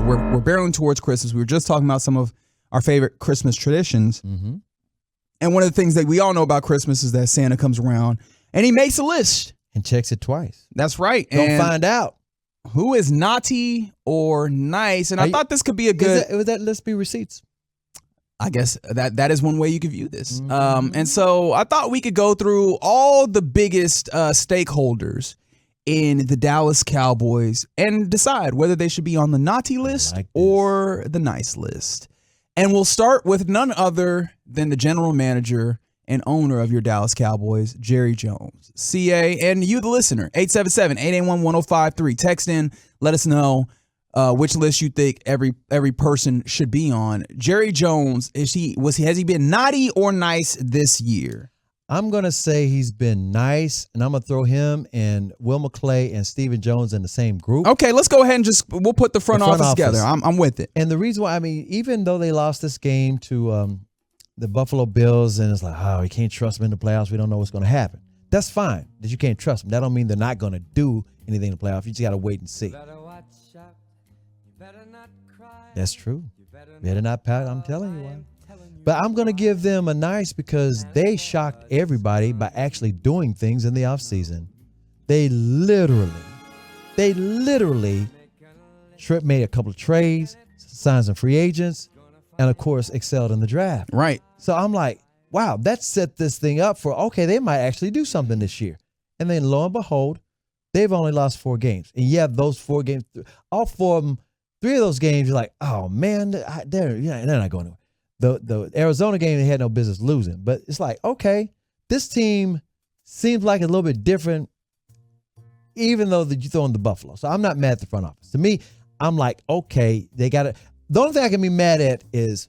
we're barreling towards Christmas. We were just talking about some of our favorite Christmas traditions. Mm-hmm. And one of the things that we all know about Christmas is that Santa comes around and he makes a list. And checks it twice. That's right. Don't find out who is naughty or nice. And I thought this could be a good. Would that list be receipts? I guess that is one way you could view this. And so I thought we could go through all the biggest stakeholders in the Dallas Cowboys and decide whether they should be on the naughty list or the nice list. And we'll start with none other than the general manager and owner of your Dallas Cowboys, Jerry Jones. CA, and you, the listener, 877-881-1053. Text in, let us know which list you think every person should be on. Jerry Jones, has he been naughty or nice this year? I'm going to say he's been nice, and I'm going to throw him and Will McClay and Stephen Jones in the same group. Okay, let's go ahead and we'll put the front office together. I'm with it. And the reason why, even though they lost this game to the Buffalo Bills, and it's like, oh, you can't trust them in the playoffs. We don't know what's going to happen. That's fine that you can't trust them. That don't mean they're not going to do anything in the playoffs. You just got to wait and see. That's true. Better not pout. I'm telling you why. But I'm going to give them a nice because they shocked everybody by actually doing things in the offseason. They literally made a couple of trades, signed some free agents, and, of course, excelled in the draft. Right. So I'm like, wow, that set this thing up for, okay, they might actually do something this year. And then lo and behold, they've only lost 4 games. And yeah, those 4 games, all 4 of them, 3 of those games, you're like, oh, man, they're not going anywhere. The Arizona game, they had no business losing. But it's like, okay, this team seems like a little bit different, even though you throw in the Buffalo. So I'm not mad at the front office. To me, I'm like, okay, they got it. The only thing I can be mad at is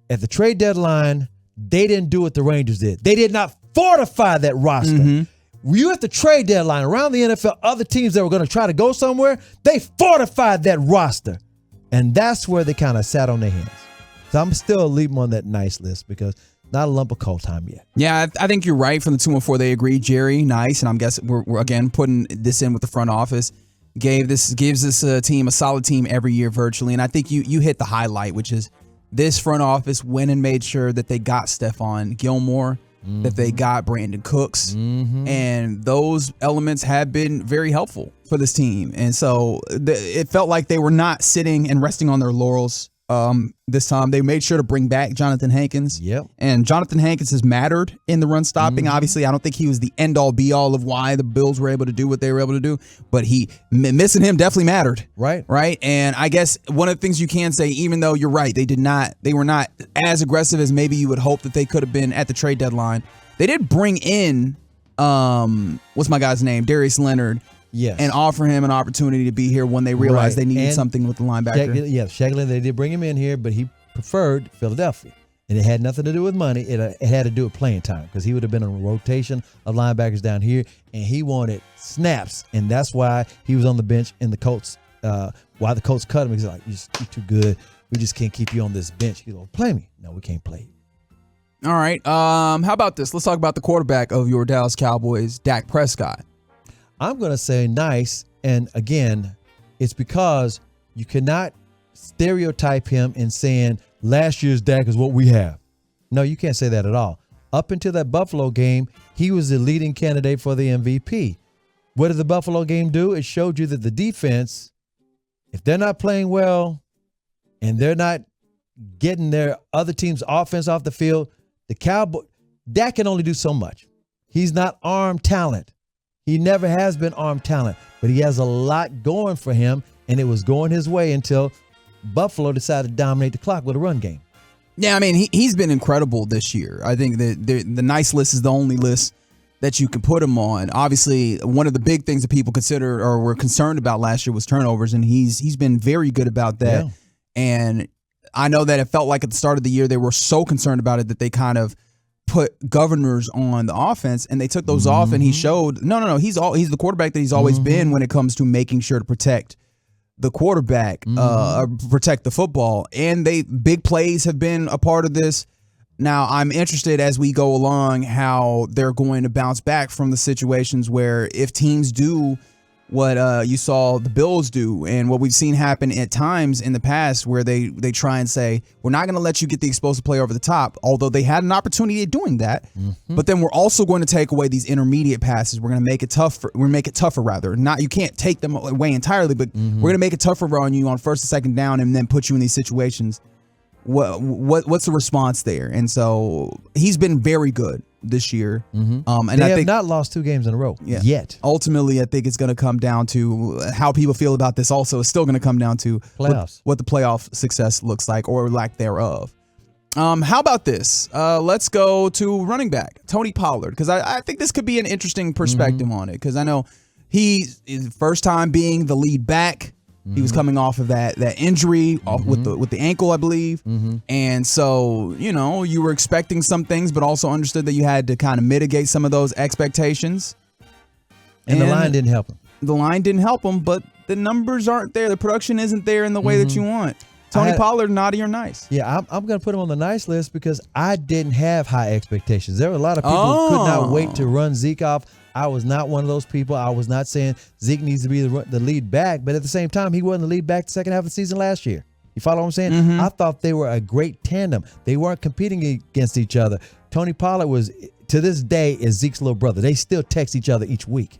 at the trade deadline, they didn't do what the Rangers did. They did not fortify that roster. Mm-hmm. You at the trade deadline, around the NFL, other teams that were going to try to go somewhere, they fortified that roster. And that's where they kind of sat on their hands. So I'm still leaving on that nice list because not a lump of coal time yet. Yeah, I think you're right. From the 214, they agree. Jerry, nice. And I'm guessing we're again putting this in with the front office. Gives this team a solid team every year virtually. And I think you hit the highlight, which is this front office went and made sure that they got Stephon Gilmore, that they got Brandon Cooks. And those elements have been very helpful for this team. And so it felt like they were not sitting and resting on their laurels. This time they made sure to bring back Jonathan Hankins. Yep. And Jonathan Hankins has mattered in the run stopping. Obviously, I don't think he was the end all be all of why the Bills were able to do what they were able to do, but missing him definitely mattered. Right. And I guess one of the things you can say, even though you're right, they were not as aggressive as maybe you would hope that they could have been at the trade deadline. They did bring in, what's my guy's name? Darius Leonard. Yes. And offer him an opportunity to be here when they realized they needed something with the linebacker. Shaglin, they did bring him in here, but he preferred Philadelphia. And it had nothing to do with money. It had to do with playing time because he would have been on a rotation of linebackers down here, and he wanted snaps. And that's why he was on the bench in the Colts. Why the Colts cut him, he's like, you're too good. We just can't keep you on this bench. He's like, play me. No, we can't play you. All right. How about this? Let's talk about the quarterback of your Dallas Cowboys, Dak Prescott. I'm going to say nice, and again, it's because you cannot stereotype him in saying last year's Dak is what we have. No, you can't say that at all. Up until that Buffalo game, he was the leading candidate for the MVP. What did the Buffalo game do? It showed you that the defense, if they're not playing well and they're not getting their other team's offense off the field, Dak can only do so much. He's not arm talent. He never has been arm talent, but he has a lot going for him, and it was going his way until Buffalo decided to dominate the clock with a run game. Yeah, I mean, he's been incredible this year. I think the nice list is the only list that you can put him on. Obviously, one of the big things that people consider or were concerned about last year was turnovers, and he's been very good about that. Yeah. And I know that it felt like at the start of the year they were so concerned about it that they kind of put governors on the offense, and they took those off, and he showed no he's the quarterback that he's always been when it comes to making sure to protect the quarterback, protect the football. And big plays have been a part of this. Now I'm interested as we go along how they're going to bounce back from the situations where if teams do what you saw the Bills do and what we've seen happen at times in the past where they try and say, we're not going to let you get the explosive play over the top, although they had an opportunity at doing that. But then we're also going to take away these intermediate passes. We're going to make it tougher. We're going to make it tougher, rather. You can't take them away entirely, but we're going to make it tougher on you on first and second down and then put you in these situations. What's the response there? And so he's been very good this year. And I they have think not lost 2 games in a row yet. Ultimately, I think it's going to come down to how people feel about this. Also, it's still going to come down to playoffs, what the playoff success looks like or lack thereof. How about this? Let's go to running back Tony Pollard, because I think this could be an interesting perspective on it, because I know he's first time being the lead back. He was coming off of that injury with the ankle, I believe. And so, you were expecting some things, but also understood that you had to kind of mitigate some of those expectations. And the line didn't help him. The line didn't help him, but the numbers aren't there. The production isn't there in the way that you want. Tony Pollard, naughty or nice? Yeah, I'm going to put him on the nice list because I didn't have high expectations. There were a lot of people who could not wait to run Zeke off. I was not one of those people. I was not saying Zeke needs to be the lead back, but at the same time, he wasn't the lead back the second half of the season last year. You follow what I'm saying? I thought they were a great tandem. They weren't competing against each other. Tony Pollard was, to this day, is Zeke's little brother. They still text each other each week.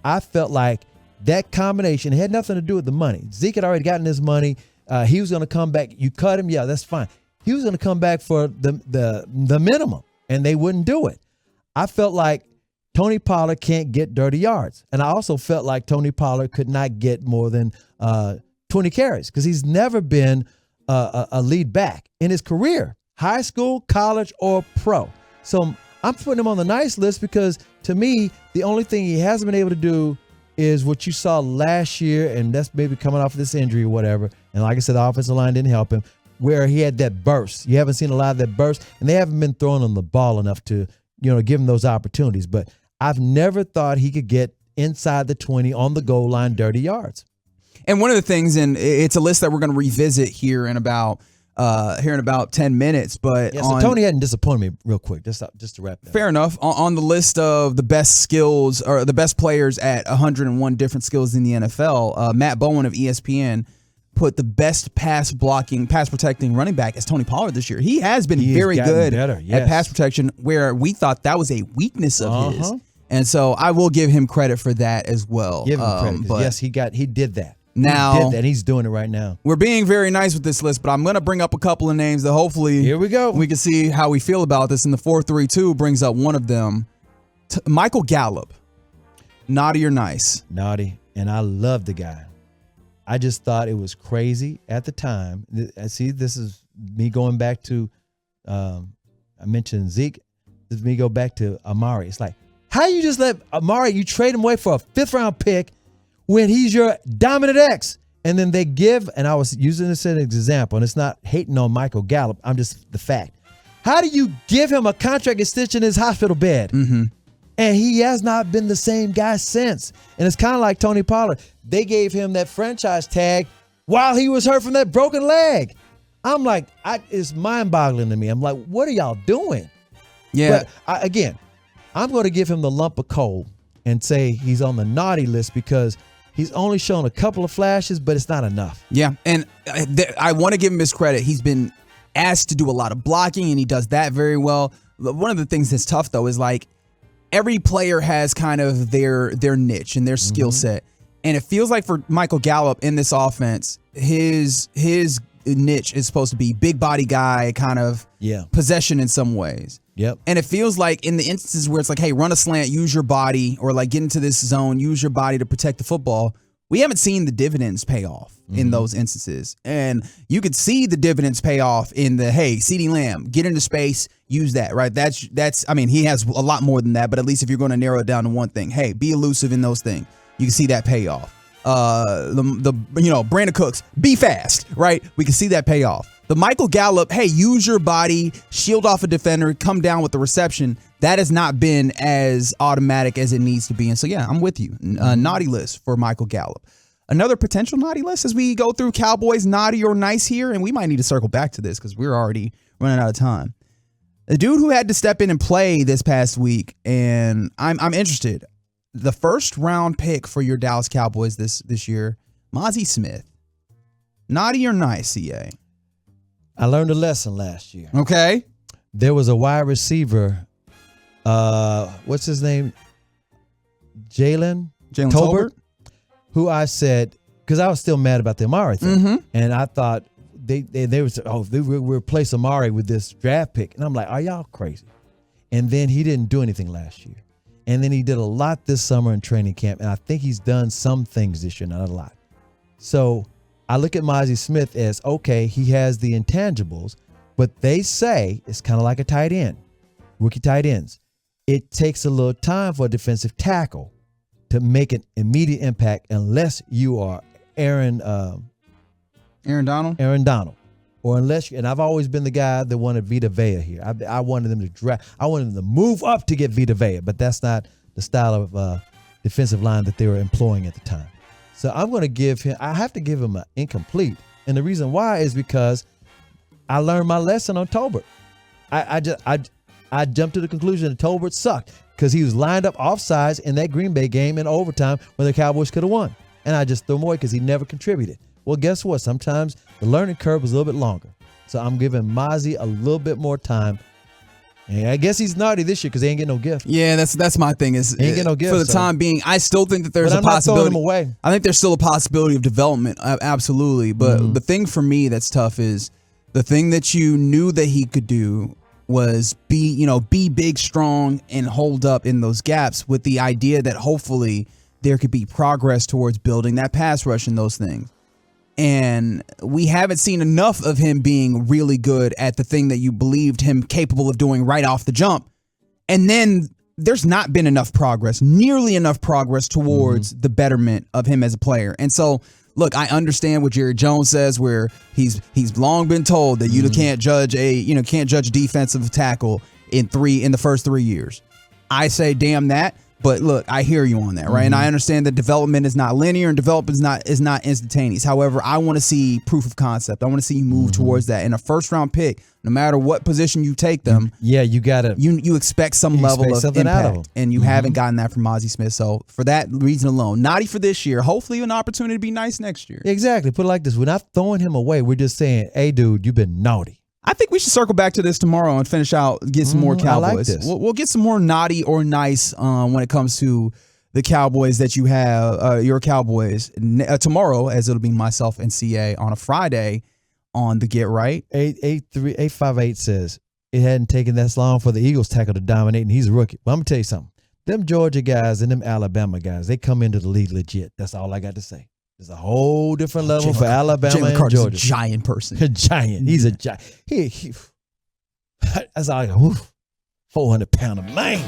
I felt like that combination had nothing to do with the money. Zeke had already gotten his money. He was going to come back. You cut him, yeah, that's fine. He was going to come back for the minimum, and they wouldn't do it. I felt like Tony Pollard can't get dirty yards. And I also felt like Tony Pollard could not get more than 20 carries because he's never been a lead back in his career, high school, college, or pro. So I'm putting him on the nice list because, to me, the only thing he hasn't been able to do is what you saw last year, and that's maybe coming off of this injury or whatever. And like I said, the offensive line didn't help him, where he had that burst. You haven't seen a lot of that burst, and they haven't been throwing him the ball enough to, give him those opportunities. But I've never thought he could get inside the 20 on the goal line, dirty yards. And one of the things, and it's a list that we're going to revisit here in about 10 minutes. But yeah, so Tony hadn't disappointed me real quick, just to wrap that. Fair enough. On the list of the best skills or the best players at 101 different skills in the NFL, Matt Bowen of ESPN put the best pass protecting running back as Tony Pollard this year. He has been very good at pass protection, where we thought that was a weakness of his. And so I will give him credit for that as well. Give him credit. But yes, he did that. Now, he did that. He's doing it right now. We're being very nice with this list, but I'm going to bring up a couple of names that hopefully here we go. We can see how we feel about this. And the 4-3-2 brings up one of them, Michael Gallup. Naughty or nice? Naughty. And I love the guy. I just thought it was crazy at the time. See, this is me going back to, I mentioned Zeke. This is me go back to Amari. It's like, how you just let Amari, you trade him away for a 5th-round pick when he's your dominant X? And then they give, and I was using this as an example, and it's not hating on Michael Gallup. I'm just the fact. How do you give him a contract extension in his hospital bed? And he has not been the same guy since. And it's kind of like Tony Pollard. They gave him that franchise tag while he was hurt from that broken leg. I'm like, it's mind-boggling to me. I'm like, what are y'all doing? Yeah. But again, I'm going to give him the lump of coal and say he's on the naughty list because he's only shown a couple of flashes, but it's not enough. Yeah, and I want to give him his credit. He's been asked to do a lot of blocking, and he does that very well. One of the things that's tough, though, is like every player has kind of their niche and their skill set. And it feels like for Michael Gallup in this offense, his niche is supposed to be big body guy, kind of possession in some ways. Yep. And it feels like in the instances where it's like, hey, run a slant, use your body, or like get into this zone, use your body to protect the football, we haven't seen the dividends pay off in those instances. And you could see the dividends pay off in the, hey, CeeDee Lamb, get into space, use that, right? That's I mean, he has a lot more than that, but at least if you're going to narrow it down to one thing, hey, be elusive in those things. You can see that pay off. Brandon Cooks, be fast, right? We can see that pay off. The Michael Gallup, hey, use your body, shield off a defender, come down with the reception. That has not been as automatic as it needs to be. And so, yeah, I'm with you. Naughty list for Michael Gallup. Another potential naughty list as we go through Cowboys naughty or nice here, and we might need to circle back to this because we're already running out of time. A dude who had to step in and play this past week, and I'm interested. the first round pick for your Dallas Cowboys this year, Mazy Smith. Naughty or nice, CA? I learned a lesson last year. Okay. There was a wide receiver. What's his name? Jalen Tolbert, who I said, because I was still mad about the Amari thing, and I thought they would replace Amari with this draft pick, and I'm like, are y'all crazy? And then he didn't do anything last year, and then he did a lot this summer in training camp, and I think he's done some things this year, not a lot. So I look at Mazy Smith as, okay, he has the intangibles, but they say it's kind of like a tight end, rookie tight ends. It takes a little time for a defensive tackle to make an immediate impact unless you are Aaron Donald. Or unless and I've always been the guy that wanted Vita Vea here. I wanted them to draft. I wanted them to move up to get Vita Vea, but that's not the style of defensive line that they were employing at the time. So I'm going to give him. I have to give him an incomplete, and the reason why is because I learned my lesson on Tolbert. I jumped to the conclusion that Tolbert sucked because he was lined up offsides in that Green Bay game in overtime when the Cowboys could have won, and I just threw him away because he never contributed. Well, guess what? Sometimes the learning curve was a little bit longer. So I'm giving Mazy a little bit more time. And I guess he's naughty this year because he ain't getting no gift. Yeah, that's my thing. Is he ain't getting no gift for the time being. I still think that there's a possibility. Not throwing him away. I think there's still a possibility of development. Absolutely. But the thing for me that's tough is the thing that you knew that he could do was be big, strong, and hold up in those gaps with the idea that hopefully there could be progress towards building that pass rush and those things. And we haven't seen enough of him being really good at the thing that you believed him capable of doing right off the jump. And then there's not been enough progress, nearly enough progress towards the betterment of him as a player. And so, look, I understand what Jerry Jones says, where he's long been told that you can't judge defensive tackle in the first 3 years. I say, damn that. But look, I hear you on that, right? And I understand that development is not linear and development is not instantaneous. However, I want to see proof of concept. I want to see you move towards that. In a first round pick, no matter what position you take them, you gotta you expect some level of impact, out of them. And you haven't gotten that from Mazy Smith. So for that reason alone, naughty for this year. Hopefully, an opportunity to be nice next year. Exactly. Put it like this: we're not throwing him away. We're just saying, "Hey, dude, you've been naughty." I think we should circle back to this tomorrow and finish out, get some more Cowboys. I like this. We'll get some more naughty or nice when it comes to the Cowboys that you have, your Cowboys, tomorrow, as it'll be myself and CA on a Friday on the Get Right. 858 says, it hadn't taken that long for the Eagles tackle to dominate, and he's a rookie. Well, I'm going to tell you something. Them Georgia guys and them Alabama guys, they come into the league legit. That's all I got to say. There's a whole different level for Alabama and Georgia. A giant person. A giant. He's a giant. He that's all I got. 400-pounder man.